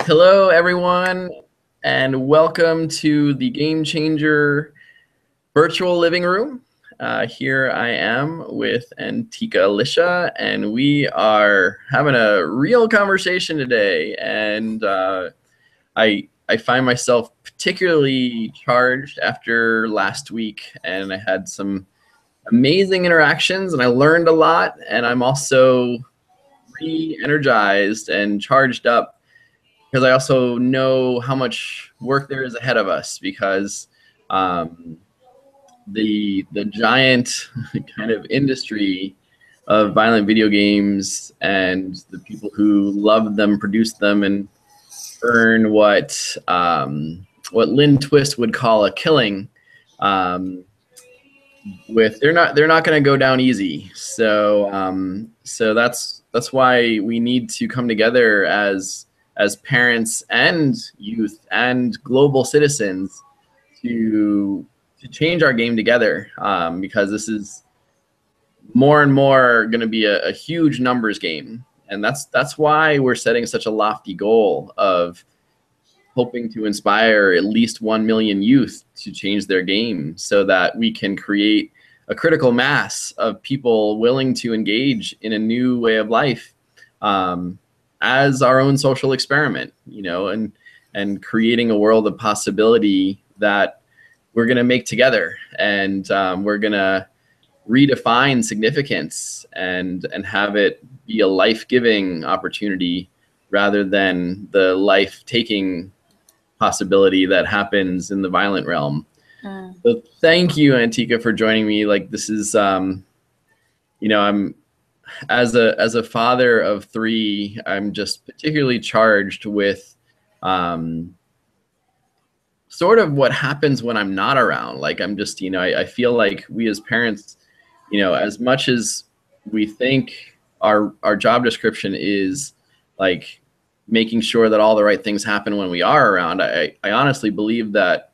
Hello, everyone, and welcome to the Game Changer virtual living room. Here I am with Antika Alicia, and we are having a real conversation today. And I find myself particularly charged after last week, and I had some amazing interactions, and I learned a lot, and I'm also re-energized and charged up because I also know how much work there is ahead of us because um, the giant kind of industry of violent video games and the people who love them, produce them, and earn what Lynn Twist would call a killing. They're not going to go down easy. So that's why we need to come together as parents and youth and global citizens to change our game together, because this is more and more going to be a huge numbers game, and that's why we're setting such a lofty goal of hoping to inspire at least 1 million youth to change their game so that we can create a critical mass of people willing to engage in a new way of life, as our own social experiment, and creating a world of possibility that we're going to make together. And we're going to redefine significance and have it be a life-giving opportunity rather than the life-taking possibility that happens in the violent realm. So thank you, Antika, for joining me. Like, this is, I'm as a father of 3, I'm just particularly charged with sort of what happens when I'm not around. Like, I'm just, I feel like we as parents, as much as we think our job description is like making sure that all the right things happen when we are around, I honestly believe that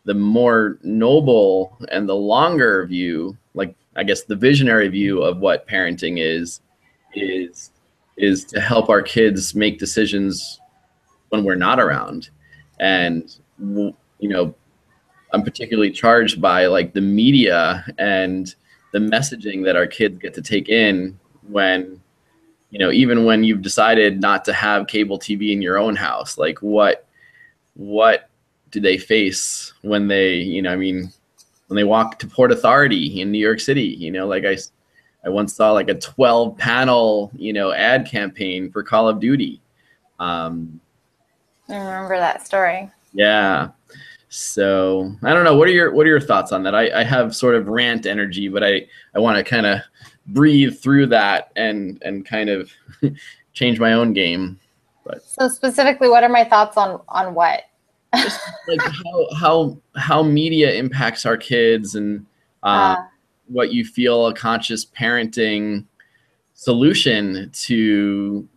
the more noble and the longer view, like I guess the visionary view of what parenting is to help our kids make decisions when we're not around. And I'm particularly charged by like the media and the messaging that our kids get to take in when, even when you've decided not to have cable TV in your own house. Like, what do they face when they, when they walk to Port Authority in New York City? Like I once saw like a 12-panel, ad campaign for Call of Duty. I remember that story. Yeah. So I don't know. What are your thoughts on that? I have sort of rant energy, but I want to kind of breathe through that and kind of change my own game. But so specifically, what are my thoughts on what? Just like how media impacts our kids, and what you feel a conscious parenting solution to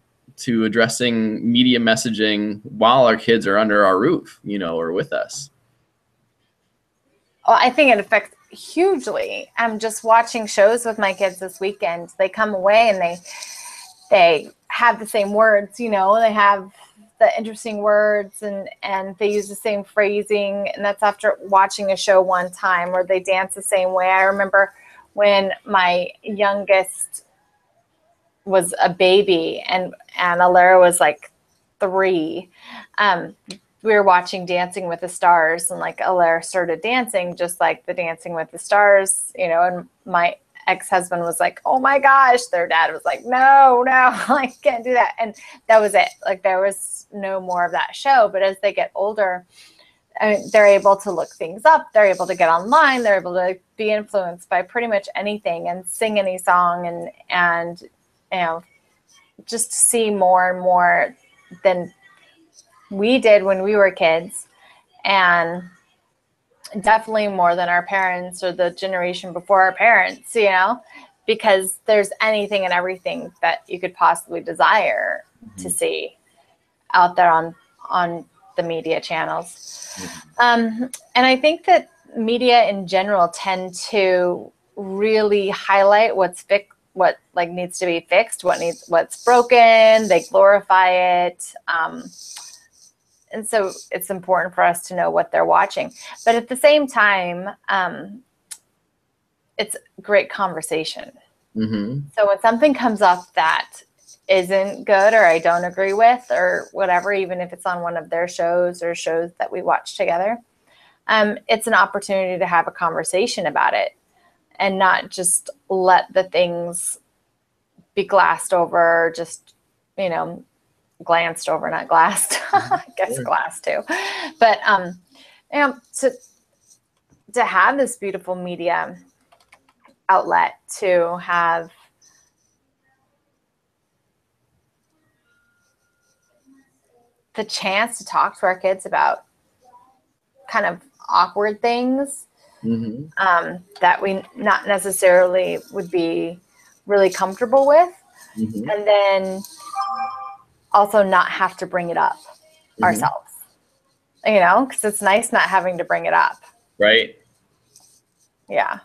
addressing media messaging while our kids are under our roof, or with us. Well, I think it affects hugely. I'm just watching shows with my kids this weekend. They come away and they have the same words, they have the interesting words and they use the same phrasing. And that's after watching a show one time, or they dance the same way. I remember when my youngest was a baby and Alara was like 3. We were watching Dancing with the Stars, and like Alara started dancing just like the Dancing with the Stars, and my ex-husband was like, oh my gosh. Their dad was like, no, I can't do that. And that was it. Like, there was no more of that show. But as they get older, they're able to look things up. They're able to get online. They're able to be influenced by pretty much anything and sing any song and just see more and more than we did when we were kids, and definitely more than our parents or the generation before our parents, because there's anything and everything that you could possibly desire to see out there on the media channels. And I think that media in general tend to really highlight what needs to be fixed, what's broken. They glorify it. and so it's important for us to know what they're watching. But at the same time, it's great conversation. Mm-hmm. So when something comes up that isn't good or I don't agree with or whatever, even if it's on one of their shows or shows that we watch together, it's an opportunity to have a conversation about it and not just let the things be glassed over, just, you know, glanced over, not glassed. I guess glass too. But you know, to have this beautiful media outlet, to have the chance to talk to our kids about kind of awkward things that we not necessarily would be really comfortable with, and then also not have to bring it up ourselves, you know, because it's nice not having to bring it up. Right. Yeah.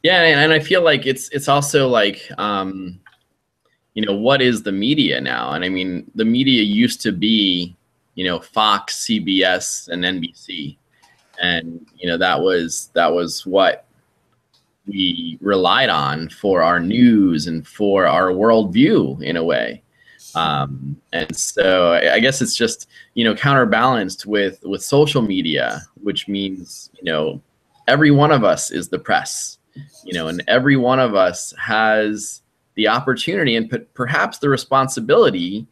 Yeah, and I feel like it's also like, you know, what is the media now? And I mean, the media used to be, you know, Fox, CBS, and NBC, and you know that was what we relied on for our news and for our worldview in a way. And so I guess it's just, you know, counterbalanced with social media, which means, you know, every one of us is the press, you know, and every one of us has the opportunity and perhaps the responsibility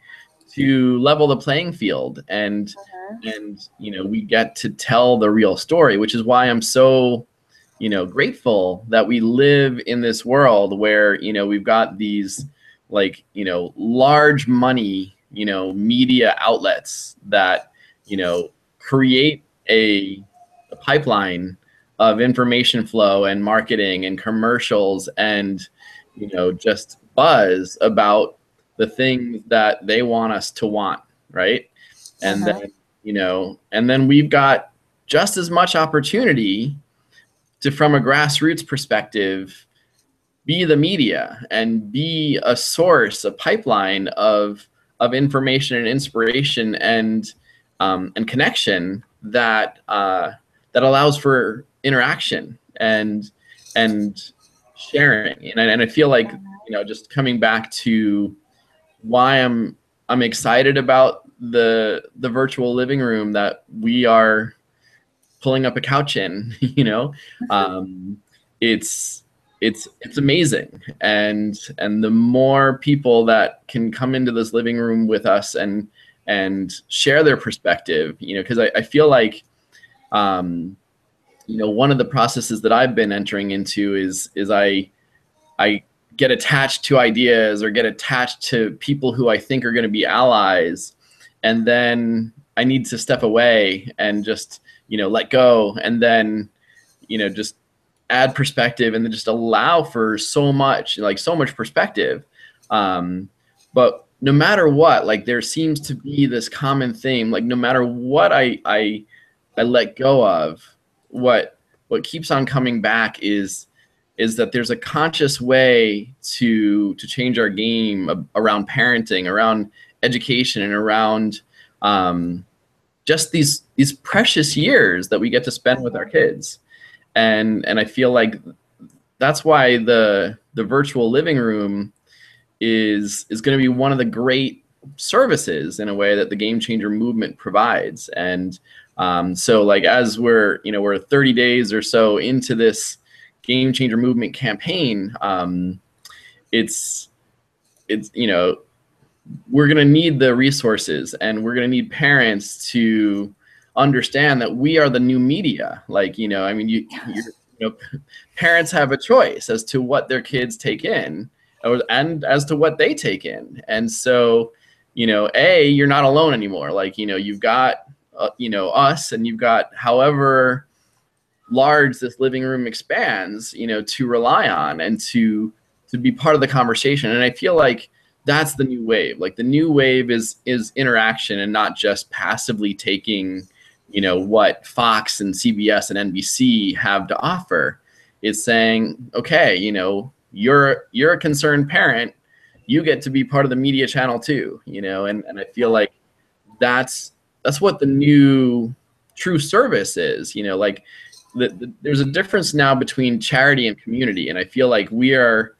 to level the playing field. And you know, we get to tell the real story, which is why I'm so, you know, grateful that we live in this world where, you know, we've got these, like, you know, large money, you know, media outlets that, you know, create a pipeline of information flow and marketing and commercials and, you know, just buzz about the things that they want us to want, right? And then, you know, and then we've got just as much opportunity to, from a grassroots perspective, be the media and be a source, a pipeline of information and inspiration and connection that that allows for interaction and sharing. And I feel like, you know, just coming back to why I'm excited about the virtual living room that we are pulling up a couch in, you know, it's amazing. And the more people that can come into this living room with us and share their perspective, you know, because I feel like, you know, one of the processes that I've been entering into is I get attached to ideas or get attached to people who I think are going to be allies. And then I need to step away and just, you know, let go, and then, you know, just add perspective and then just allow for so much perspective. But no matter what, like, there seems to be this common theme, like no matter what I let go of, what keeps on coming back is that there's a conscious way to change our game around parenting, around education, and around just these precious years that we get to spend with our kids. And I feel like that's why the virtual living room is going to be one of the great services in a way that the Game Changer movement provides. And so, like, as we're 30 days or so into this Game Changer movement campaign, it's you know, we're going to need the resources, and we're going to need parents to understand that we are the new media. Like, you know, I mean, you know, parents have a choice as to what their kids take in, and as to what they take in. And so, you know, you're not alone anymore. Like, you know, you've got, you know, us, and you've got however large this living room expands, you know, to rely on and to be part of the conversation. And I feel like that's the new wave. Like, the new wave is interaction, and not just passively taking, you know, what Fox and CBS and NBC have to offer. It's saying, okay, you know, you're a concerned parent, you get to be part of the media channel too, you know. And I feel like that's what the new true service is. Like there's a difference now between charity and community, and I feel like we're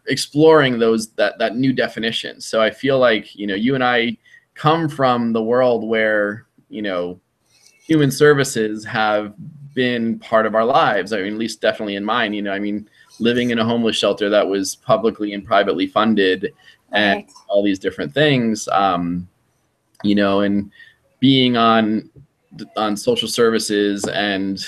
exploring that new definition. So I feel like you and I come from the world where human services have been part of our lives. I mean, at least definitely in mine. Living in a homeless shelter that was publicly and privately funded, and Right. all these different things. And being on social services and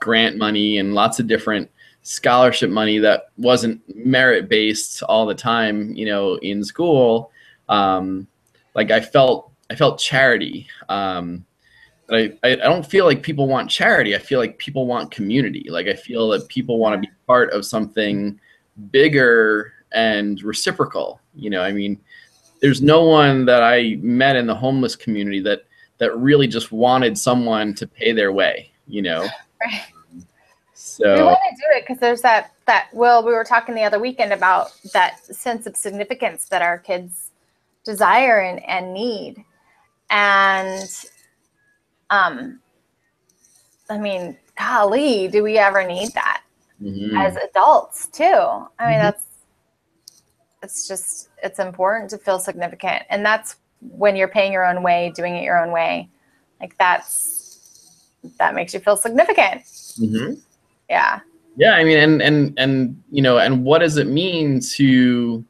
grant money and lots of different scholarship money that wasn't merit based all the time in school. Like I felt charity. But I don't feel like people want charity. I feel like people want community. Like I feel that people want to be part of something bigger and reciprocal. There's no one that I met in the homeless community that really just wanted someone to pay their way. Right. So we want to do it because there's that Will, we were talking the other weekend about that sense of significance that our kids desire and need. And I mean, golly, do we ever need that as adults too? I mean, it's important to feel significant. And that's when you're paying your own way, doing it your own way. Like that makes you feel significant. Yeah. Yeah. I mean, and what does it mean to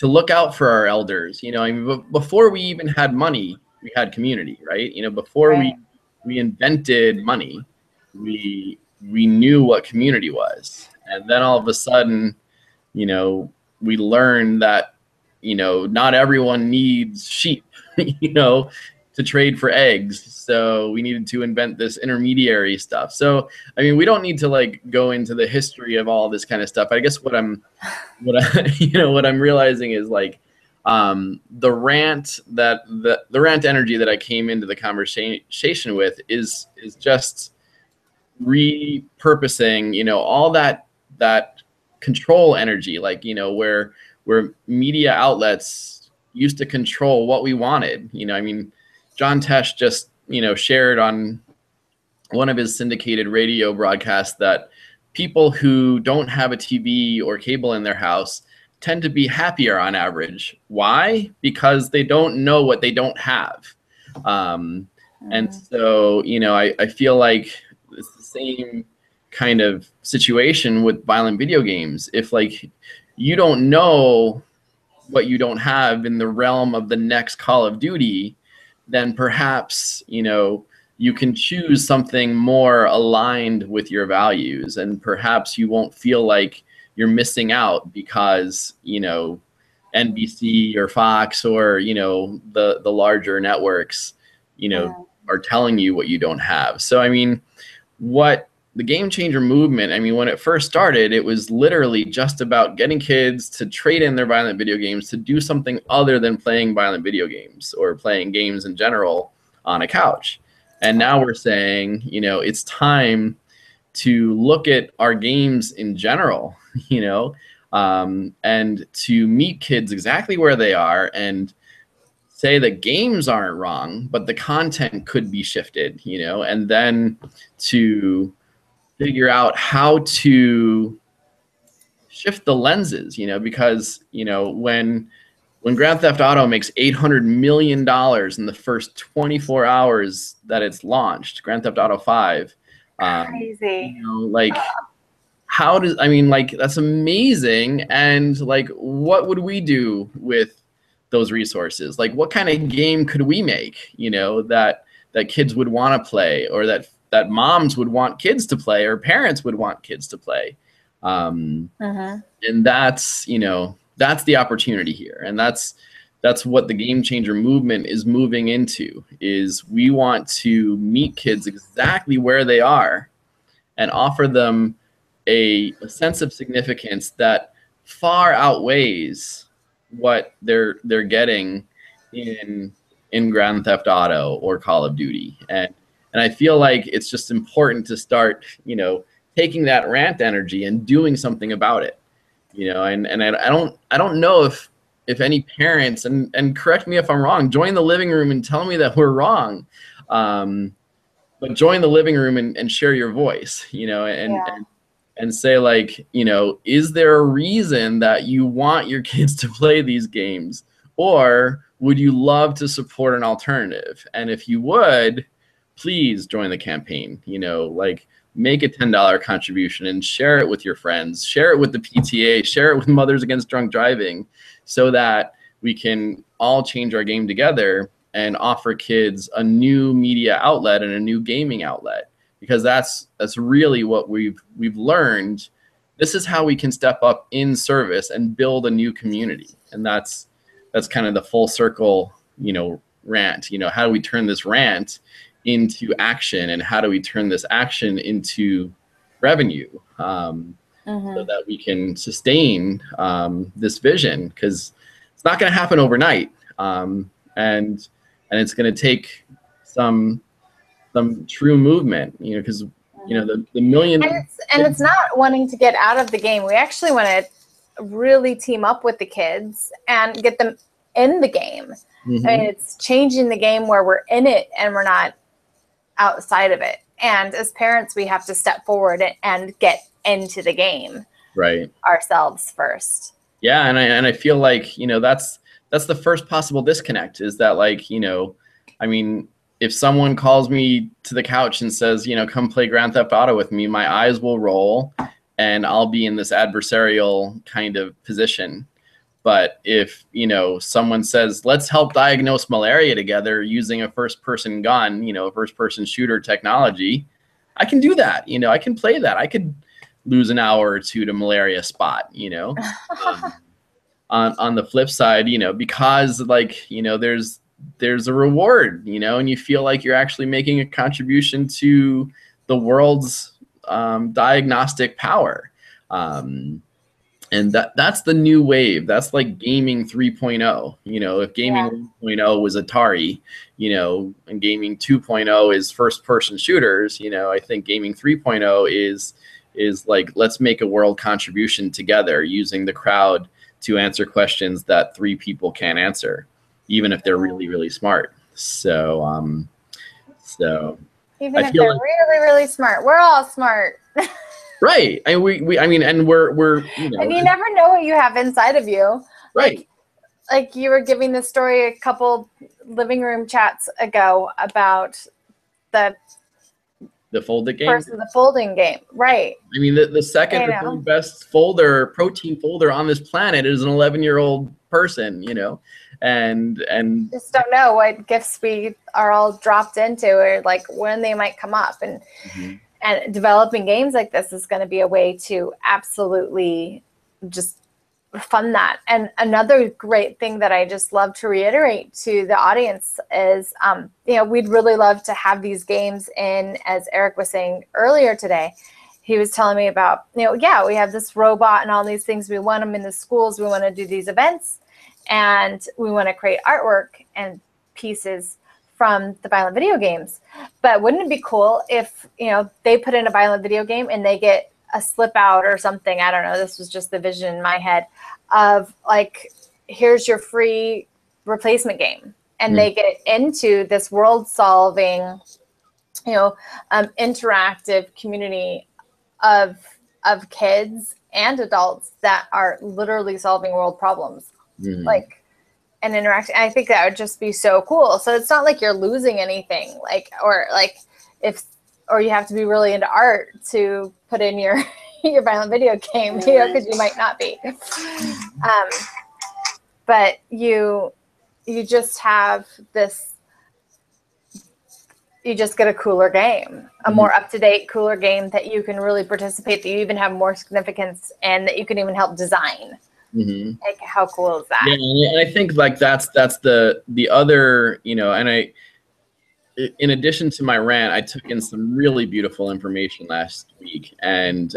look out for our elders? Before we even had money, we had community, right? Before Right. we invented money, we knew what community was. And then all of a sudden, we learned that, not everyone needs sheep, to trade for eggs. So we needed to invent this intermediary stuff. So, I mean, we don't need to like go into the history of all this kind of stuff. I guess what I'm realizing is like, the rant energy that I came into the conversation with is just repurposing, all that control energy, like, where media outlets used to control what we wanted. I mean, John Tesh just, shared on one of his syndicated radio broadcasts that people who don't have a TV or cable in their house tend to be happier on average. Why? Because they don't know what they don't have. And so, I feel like it's the same kind of situation with violent video games. If like you don't know what you don't have in the realm of the next Call of Duty, then perhaps, you can choose something more aligned with your values, and perhaps you won't feel like you're missing out because, NBC or Fox or, the larger networks, are telling you what you don't have. So, I mean, what the Game Changer movement, I mean, when it first started, it was literally just about getting kids to trade in their violent video games to do something other than playing violent video games or playing games in general on a couch. And now we're saying, it's time to look at our games in general, and to meet kids exactly where they are and say that games aren't wrong, but the content could be shifted, and then to figure out how to shift the lenses, because, when Grand Theft Auto makes $800 million in the first 24 hours that it's launched, Grand Theft Auto 5, Crazy. like, that's amazing. And like, what would we do with those resources? Like, what kind of game could we make, that kids would want to play, or that moms would want kids to play, or parents would want kids to play? And that's, that's the opportunity here. And that's what the Game Changer movement is moving into, is we want to meet kids exactly where they are and offer them a sense of significance that far outweighs what they're getting in Grand Theft Auto or Call of Duty. And I feel like it's just important to start, taking that rant energy and doing something about it. And I don't know if if any parents, and correct me if I'm wrong, join the living room and tell me that we're wrong. But join the living room and share your voice, you know, and say, like, you know, is there a reason that you want your kids to play these games? Or would you love to support an alternative? And if you would, please join the campaign, you know, like make a $10 contribution and share it with your friends, share it with the PTA, share it with Mothers Against Drunk Driving, so that we can all change our game together and offer kids a new media outlet and a new gaming outlet. Because that's really what we've learned. This is how we can step up in service and build a new community. And that's kind of the full circle, you know, rant. You know, how do we turn this rant into action, and how do we turn this action into revenue, so that we can sustain this vision? Because it's not going to happen overnight, and it's going to take some true movement, you know, because, you know, the million. And it's not wanting to get out of the game. We actually want to really team up with the kids and get them in the game. I mean, it's changing the game where we're in it and we're not outside of it. And as parents, we have to step forward and get into the game, right, ourselves first. Yeah, and I feel like, you know, that's the first possible disconnect, is that, like, you know, I mean, if someone calls me to the couch and says, you know, come play Grand Theft Auto with me, my eyes will roll and I'll be in this adversarial kind of position. But if, you know, someone says, let's help diagnose malaria together using a first-person gun, you know, a first-person shooter technology, I can do that. You know, I can play that. I could lose an hour or two to malaria spot, you know. On the flip side, you know, because, like, you know, there's a reward, you know, and you feel like you're actually making a contribution to the world's diagnostic power. And that's the new wave. That's like gaming 3.0. You know, if gaming 1.0 was Atari, you know, and gaming 2.0 is first-person shooters, you know, I think gaming 3.0 is like, let's make a world contribution together using the crowd to answer questions that 3 people can't answer, even if they're really, really smart. So, even if they're really, really smart, we're all smart. Right. And we're you know, and you never know what you have inside of you. Right. Like you were giving the story a couple living room chats ago about the folded game. The folding game. Right. I mean, the second or third best protein folder on this planet is an 11-year-old person, you know, and just don't know what gifts we are all dropped into, or like when they might come up. And and developing games like this is going to be a way to absolutely just fund that. And another great thing that I just love to reiterate to the audience is, you know, we'd really love to have these games in, as Eric was saying earlier today. He was telling me about, you know, yeah, we have this robot and all these things. We want them in the schools. We want to do these events, and we want to create artwork and pieces from the violent video games. But wouldn't it be cool if, you know, they put in a violent video game and they get a slip out or something? I don't know. This was just the vision in my head of, like, here's your free replacement game. And they get into this world solving, you know, interactive community of kids and adults that are literally solving world problems. Like, and interacting. I think that would just be so cool. So it's not like you're losing anything, like, or you have to be really into art to put in your violent video game, you know, because you might not be. But you just have this, you just get a cooler game, a more up-to-date, cooler game that you can really participate, that you even have more significance, and that you can even help design. Like, how cool is that? Yeah, and I think, like, that's the other, you know, and in addition to my rant, I took in some really beautiful information last week, and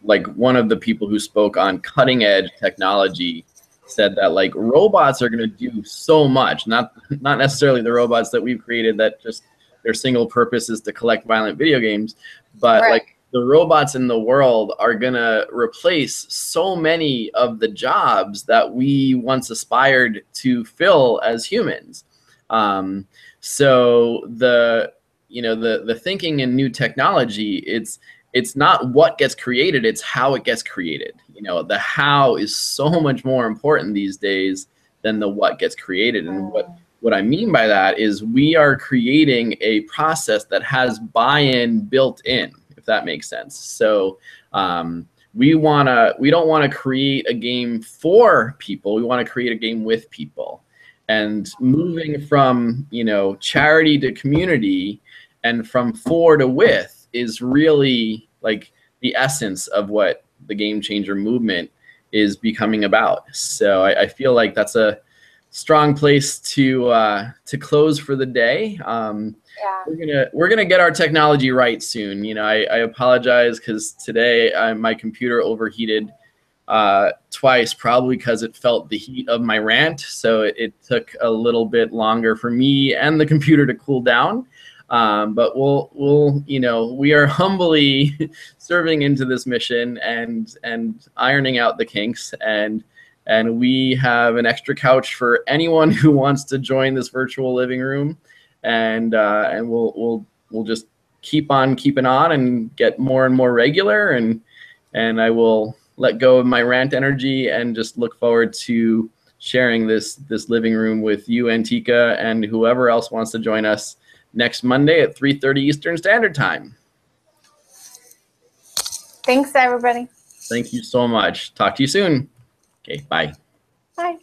like, one of the people who spoke on cutting edge technology said that, like, robots are going to do so much, not necessarily the robots that we've created that just their single purpose is to collect violent video games, but like the robots in the world are going to replace so many of the jobs that we once aspired to fill as humans. So the thinking in new technology, it's not what gets created, it's how it gets created. The how is so much more important these days than the what gets created. And what I mean by that is we are creating a process that has buy-in built in, if that makes sense. So we don't want to create a game for people. We want to create a game with people. And moving from charity to community and from for to with is really like the essence of what the Game Changer movement is becoming about. So I feel like that's a strong place to close for the day. We're gonna get our technology right soon. I apologize because today my computer overheated twice, probably because it felt the heat of my rant. So it took a little bit longer for me and the computer to cool down. But we are humbly serving into this mission and ironing out the kinks, and we have an extra couch for anyone who wants to join this virtual living room, and we'll just keep on keeping on and get more and more regular, and I will let go of my rant energy and just look forward to sharing this living room with you, Antika, and whoever else wants to join us next Monday at 3:30 Eastern Standard Time. Thanks, everybody. Thank you so much. Talk to you soon. Okay, bye. Bye.